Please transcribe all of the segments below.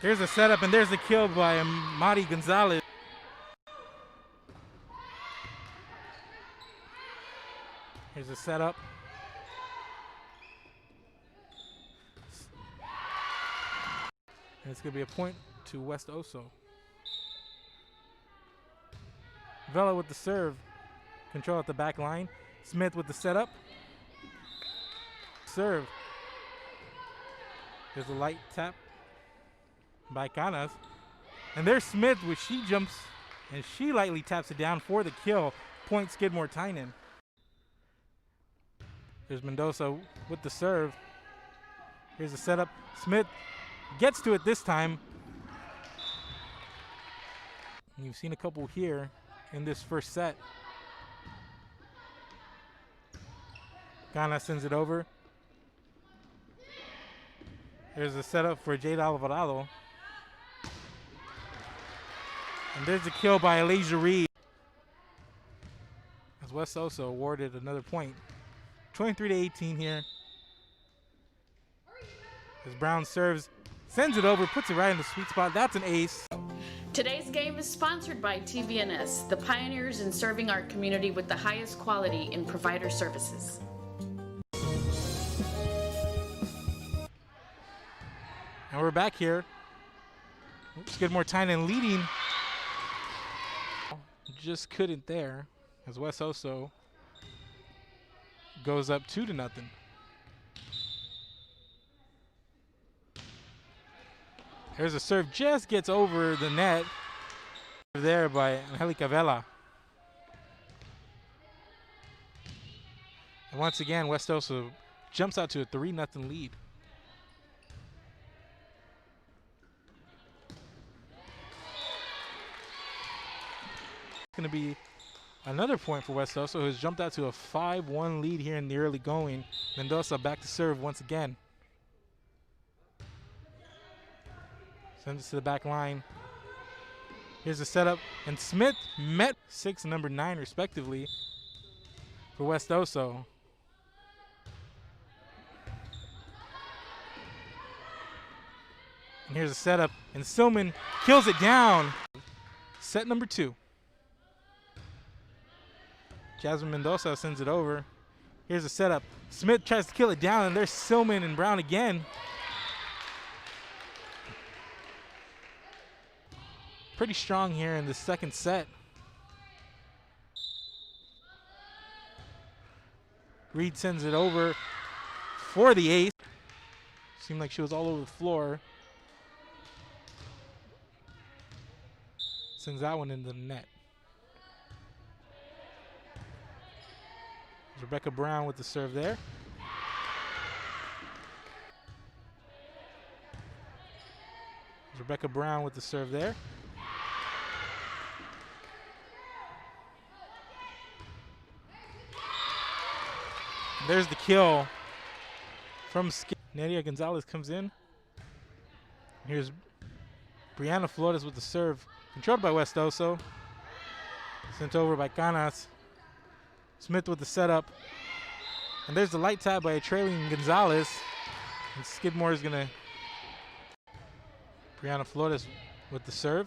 Here's a setup, and there's the kill by Mari Gonzalez. Here's a setup. And it's going to be a point to West Oso. Vela with the serve. Control at the back line. Smith with the setup. Serve. There's a light tap by Canas. And there's Smith, which she jumps and she lightly taps it down for the kill. Point Skidmore-Tynan. There's Mendoza with the serve. Here's the setup. Smith gets to it this time. And you've seen a couple here in this first set. Ghana sends it over. There's a setup for Jade Alvarado. And there's a kill by Elijah Reed. As West Oso awarded another point. 23-18 here. As Brown serves, sends it over, puts it right in the sweet spot. That's an ace. Today's game is sponsored by TVNS, the pioneers in serving our community with the highest quality in provider services. And we're back here. Skidmore-Tynan leading. Just couldn't there, as West Oso goes up 2-0. Here's a serve, just gets over the net there by Angelica Vela. And once again, West Oso jumps out to a 3-0 lead. Going to be another point for West Oso, who's jumped out to a 5-1 lead here in the early going. Mendoza back to serve once again. Sends it to the back line. Here's the setup, and Smith met 6 and number 9 respectively for West Oso. And here's a setup, and Silman kills it down. Set number 2. Jasmine Mendoza sends it over. Here's a setup. Smith tries to kill it down, and there's Silman and Brown again. Pretty strong here in the second set. Reed sends it over for the ace. Seemed like she was all over the floor. Sends that one into the net. Rebecca Brown with the serve there. Rebecca Brown with the serve there. There's the kill from Skid. Nadia Gonzalez comes in. Here's Brianna Flores with the serve. Controlled by West Oso. Sent over by Canas. Smith with the setup. And there's the light tap by a trailing Gonzalez. And Skidmore is going to. Brianna Flores with the serve.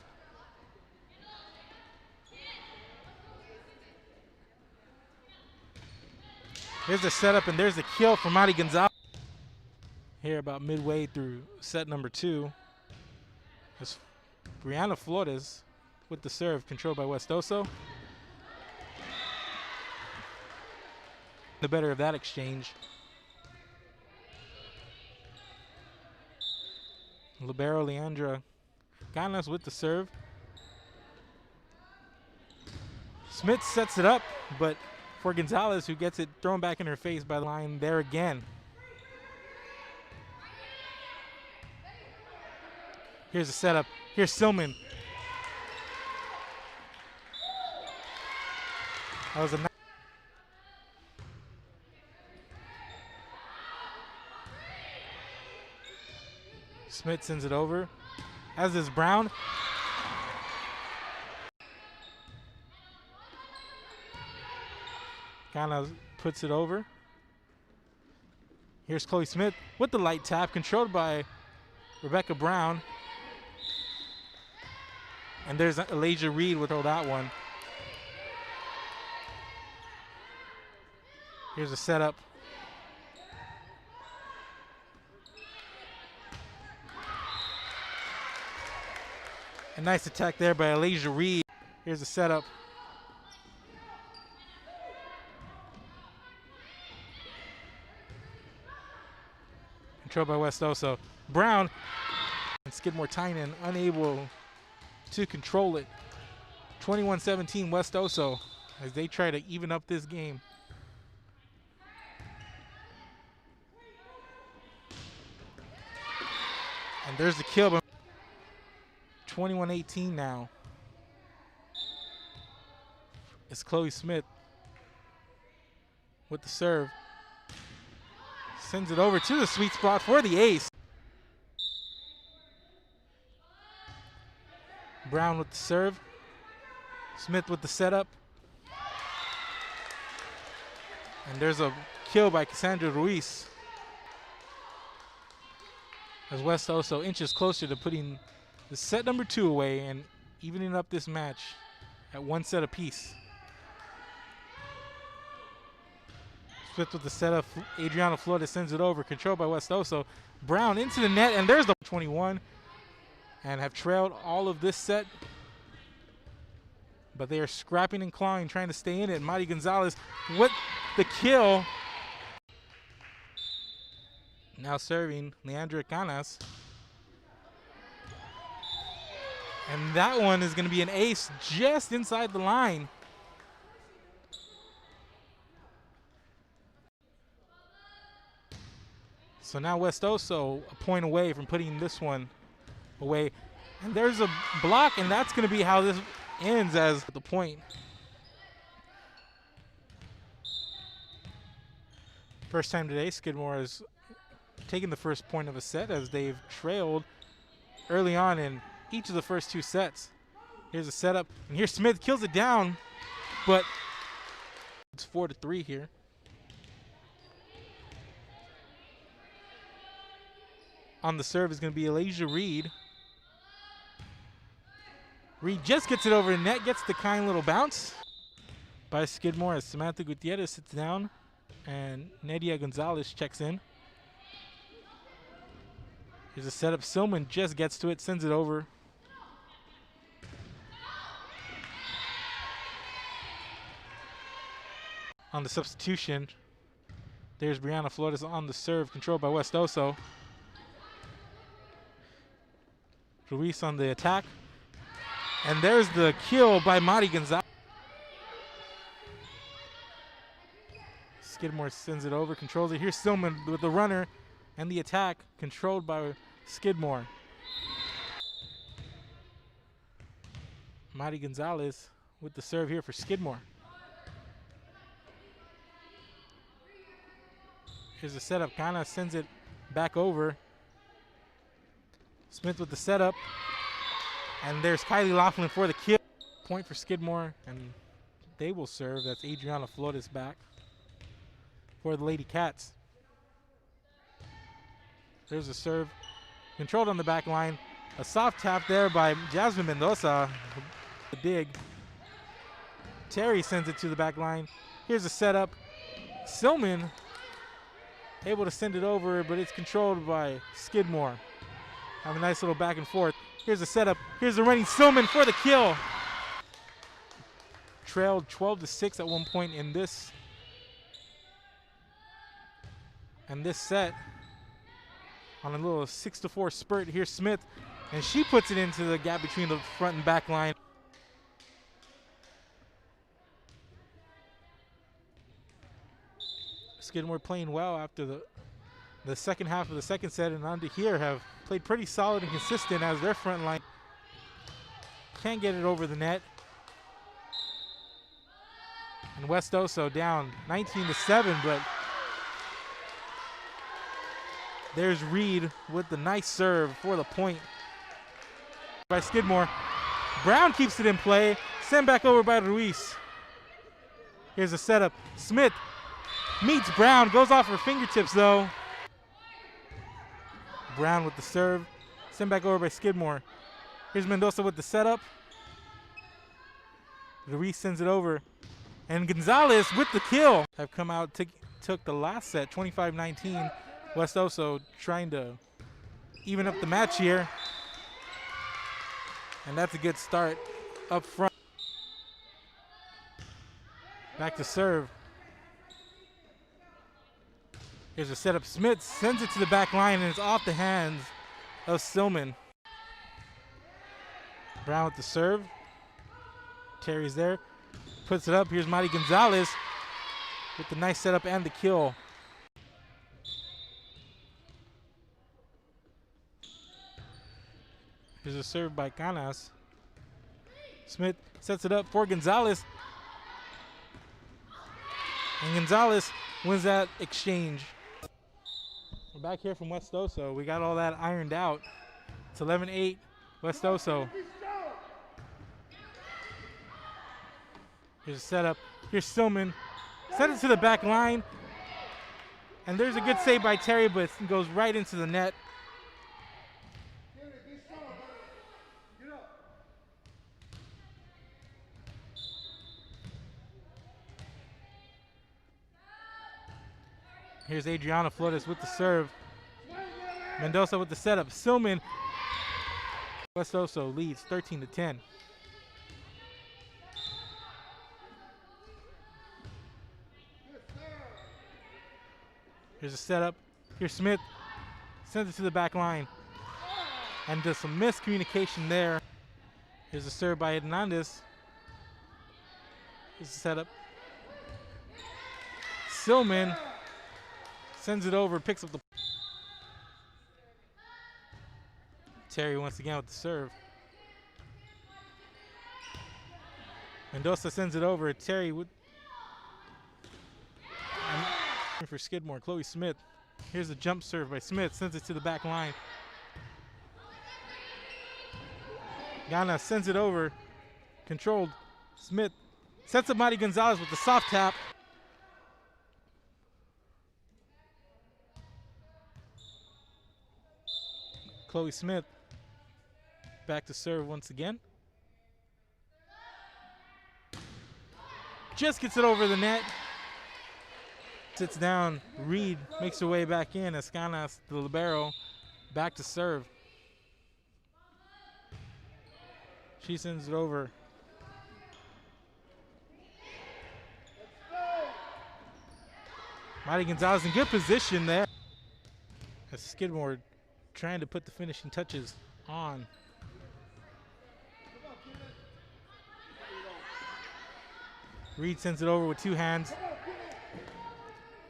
Here's the setup, and there's the kill from Mari Gonzalez. Here about midway through set number 2. It's Brianna Flores with the serve, controlled by West Oso. The better of that exchange. Libero Leandra Ganas with the serve. Smith sets it up, but for Gonzalez, who gets it thrown back in her face by the line there again. Here's the setup. Here's Silman. That was a nice. Smith sends it over, as is Brown. Kind of puts it over. Here's Chloe Smith with the light tap, controlled by Rebecca Brown. And there's Elijah Reed with that one. Here's a setup. A nice attack there by Elijah Reed. Here's a setup. Controlled by West Oso. Brown and Skidmore-Tynan unable to control it. 21-17 West Oso as they try to even up this game. And there's the kill. 21-18 now. It's Chloe Smith with the serve. Sends it over to the sweet spot for the ace. Brown with the serve. Smith with the setup. And there's a kill by Cassandra Ruiz. As West Oso inches closer to putting the set number 2 away and evening up this match at 1 set apiece. Smith with the setup. Adriana Flores sends it over. Controlled by West Oso. Brown into the net, and there's the 21. And have trailed all of this set. But they are scrapping and clawing, trying to stay in it. Mari Gonzalez with the kill. Now serving Leandra Canas. And that one is going to be an ace just inside the line. So now West Oso a point away from putting this one away. And there's a block, and that's going to be how this ends as the point. First time today, Skidmore has taken the first point of a set as they've trailed early on in each of the first 2 sets. Here's a setup, and here Smith kills it down, but it's 4-3 here. On the serve is going to be Elijah Reed. Reed just gets it over the net, gets the kind little bounce by Skidmore as Samantha Gutierrez sits down and Nadia Gonzalez checks in. Here's a setup. Silman just gets to it, sends it over. On the substitution, there's Brianna Flores on the serve, controlled by West Oso. Ruiz on the attack. And there's the kill by Mari Gonzalez. Skidmore sends it over, controls it. Here's Stillman with the runner and the attack, controlled by Skidmore. Mari Gonzalez with the serve here for Skidmore. Here's the setup. Kana sends it back over. Smith with the setup. And there's Kylie Laughlin for the kill. Point for Skidmore, and they will serve. That's Adriana Flores back for the Lady Cats. There's a serve. Controlled on the back line. A soft tap there by Jasmine Mendoza. The dig. Terry sends it to the back line. Here's a setup. Silman able to send it over, but it's controlled by Skidmore. Have a nice little back and forth. Here's a setup. Here's the running Silman for the kill. Trailed 12-6 at one point in this. And this set on a little 6-4 spurt. Here's Smith, and she puts it into the gap between the front and back line. Skidmore playing well after the second half of the second set, and on to here have played pretty solid and consistent as their front line can't get it over the net. And West Oso down 19-7, but there's Reed with the nice serve for the point by Skidmore. Brown keeps it in play, sent back over by Ruiz. Here's a setup. Smith meets Brown, goes off her fingertips though. Brown with the serve, sent back over by Skidmore. Here's Mendoza with the setup. Ruiz sends it over. And Gonzalez with the kill have come out, took the last set, 25-19. West Oso trying to even up the match here. And that's a good start up front. Back to serve. Here's a setup. Smith sends it to the back line and it's off the hands of Silman. Brown with the serve. Terry's there. Puts it up. Here's Madi Gonzalez with the nice setup and the kill. Here's a serve by Canas. Smith sets it up for Gonzalez. And Gonzalez wins that exchange. We're back here from West Oso. We got all that ironed out. It's 11-8 West Oso. Here's a setup. Here's Silman. Send it to the back line. And there's a good save by Terry, but it goes right into the net. Here's Adriana Flores with the serve. Mendoza with the setup. Silman. West Oso leads 13-10. Here's a setup. Here's Smith. Sends it to the back line. And does some miscommunication there. Here's a serve by Hernandez. Here's a setup. Silman sends it over, picks up the... Terry once again with the serve. Mendoza sends it over. Terry with... for Skidmore, Chloe Smith. Here's a jump serve by Smith, sends it to the back line. Gana sends it over, controlled. Smith sets up Madi Gonzalez with the soft tap. Chloe Smith back to serve once again. Just gets it over the net. Sits down. Reed makes her way back in. Escanas, the libero, back to serve. She sends it over. Madi Gonzalez in good position there. As Skidmore trying to put the finishing touches on. Reed sends it over with two hands.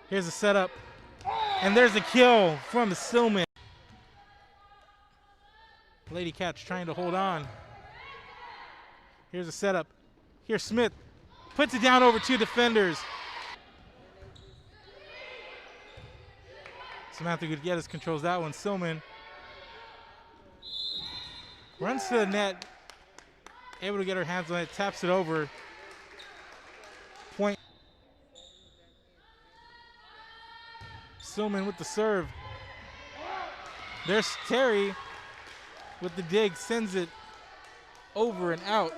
Here's a setup. And there's a kill from the Silman. Lady Cats trying to hold on. Here's a setup. Here's Smith. Puts it down over two defenders. Samantha Gutierrez controls that one. Silman runs to the net. Able to get her hands on it. Taps it over. Point. Silman with the serve. There's Terry with the dig. Sends it over and out.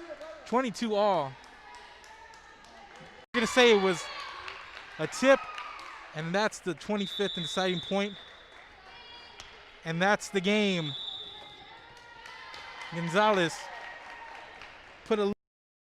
22 all. I'm going to say it was a tip, and that's the 25th and deciding point. And that's the game. Gonzalez put a